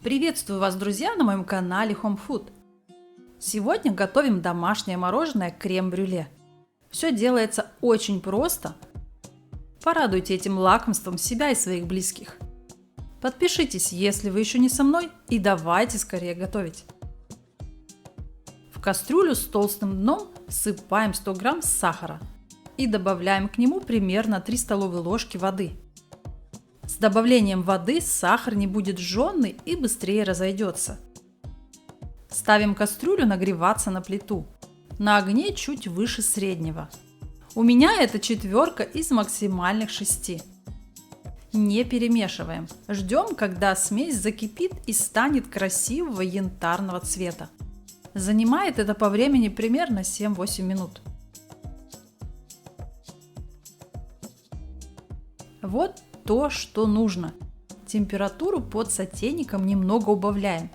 Приветствую вас, друзья, на моем канале Home Food. Сегодня готовим домашнее мороженое крем-брюле. Все делается очень просто. Порадуйте этим лакомством себя и своих близких. Подпишитесь, если вы еще не со мной, и давайте скорее готовить. В кастрюлю с толстым дном всыпаем 100 грамм сахара и добавляем к нему примерно 3 столовые ложки воды. С добавлением воды сахар не будет жжённый и быстрее разойдется. Ставим кастрюлю нагреваться на плиту, на огне чуть выше среднего. У меня это 4 из максимальных 6. Не перемешиваем, ждем, когда смесь закипит и станет красивого янтарного цвета. Занимает это по времени примерно 7-8 минут. Вот то, что нужно. Температуру под сотейником немного убавляем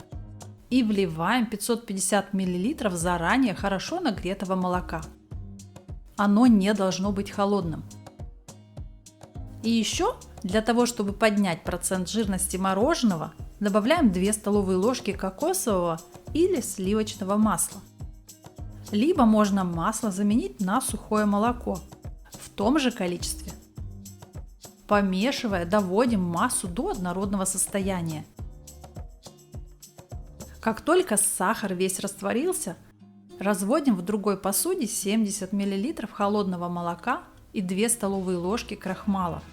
и вливаем 550 мл заранее хорошо нагретого молока. Оно не должно быть холодным. И еще для того, чтобы поднять процент жирности мороженого, добавляем 2 столовые ложки кокосового или сливочного масла. Либо можно масло заменить на сухое молоко в том же количестве. Помешивая, доводим массу до однородного состояния. Как только сахар весь растворился, разводим в другой посуде 70 мл холодного молока и 2 столовые ложки крахмала.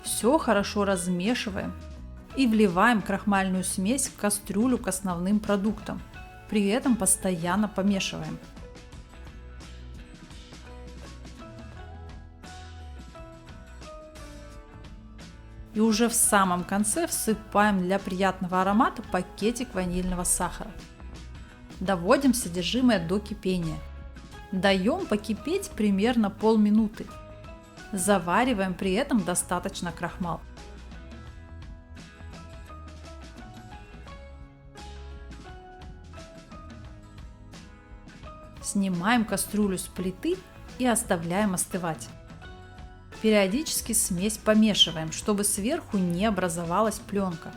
Все хорошо размешиваем и вливаем крахмальную смесь в кастрюлю к основным продуктам. При этом постоянно помешиваем. И уже в самом конце всыпаем для приятного аромата пакетик ванильного сахара. Доводим содержимое до кипения. Даем покипеть примерно полминуты. Завариваем при этом достаточно крахмал. Снимаем кастрюлю с плиты и оставляем остывать. Периодически смесь помешиваем, чтобы сверху не образовалась пленка.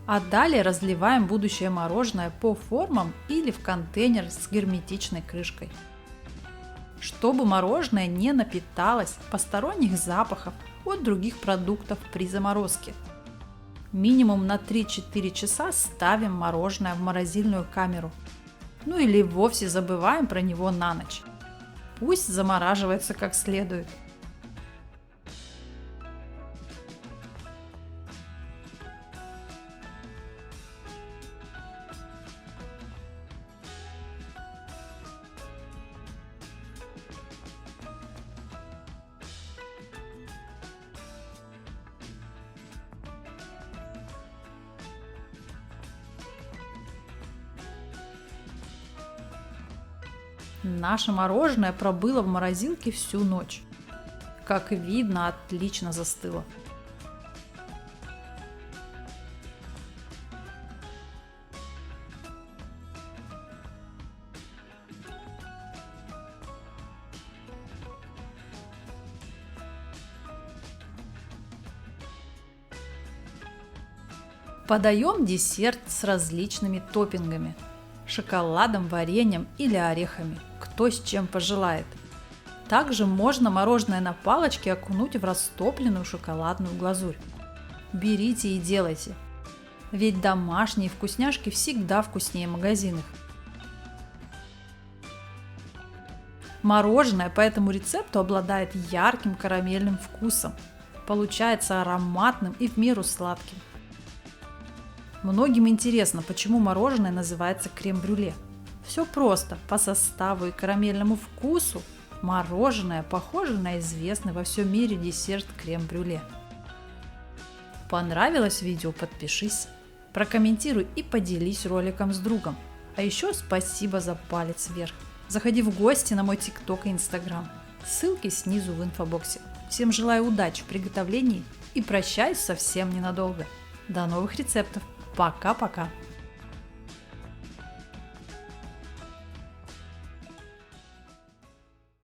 А далее разливаем будущее мороженое по формам или в контейнер с герметичной крышкой. Чтобы мороженое не напиталось посторонних запахов от других продуктов при заморозке. Минимум на 3-4 часа ставим мороженое в морозильную камеру. Ну или вовсе забываем про него на ночь. Пусть замораживается как следует. Наше мороженое пробыло в морозилке всю ночь. Как видно, отлично застыло. Подаем десерт с различными топпингами. Шоколадом, вареньем или орехами, кто с чем пожелает. Также можно мороженое на палочке окунуть в растопленную шоколадную глазурь. Берите и делайте, ведь домашние вкусняшки всегда вкуснее магазинных. Мороженое по этому рецепту обладает ярким карамельным вкусом, получается ароматным и в меру сладким. Многим интересно, почему мороженое называется крем-брюле. Все просто, по составу и карамельному вкусу мороженое похоже на известный во всем мире десерт крем-брюле. Понравилось видео? Подпишись, прокомментируй и поделись роликом с другом. А еще спасибо за палец вверх. Заходи в гости на мой ТикТок и Инстаграм. Ссылки снизу в инфобоксе. Всем желаю удачи в приготовлении И прощаюсь совсем ненадолго. До новых рецептов. Пока-пока.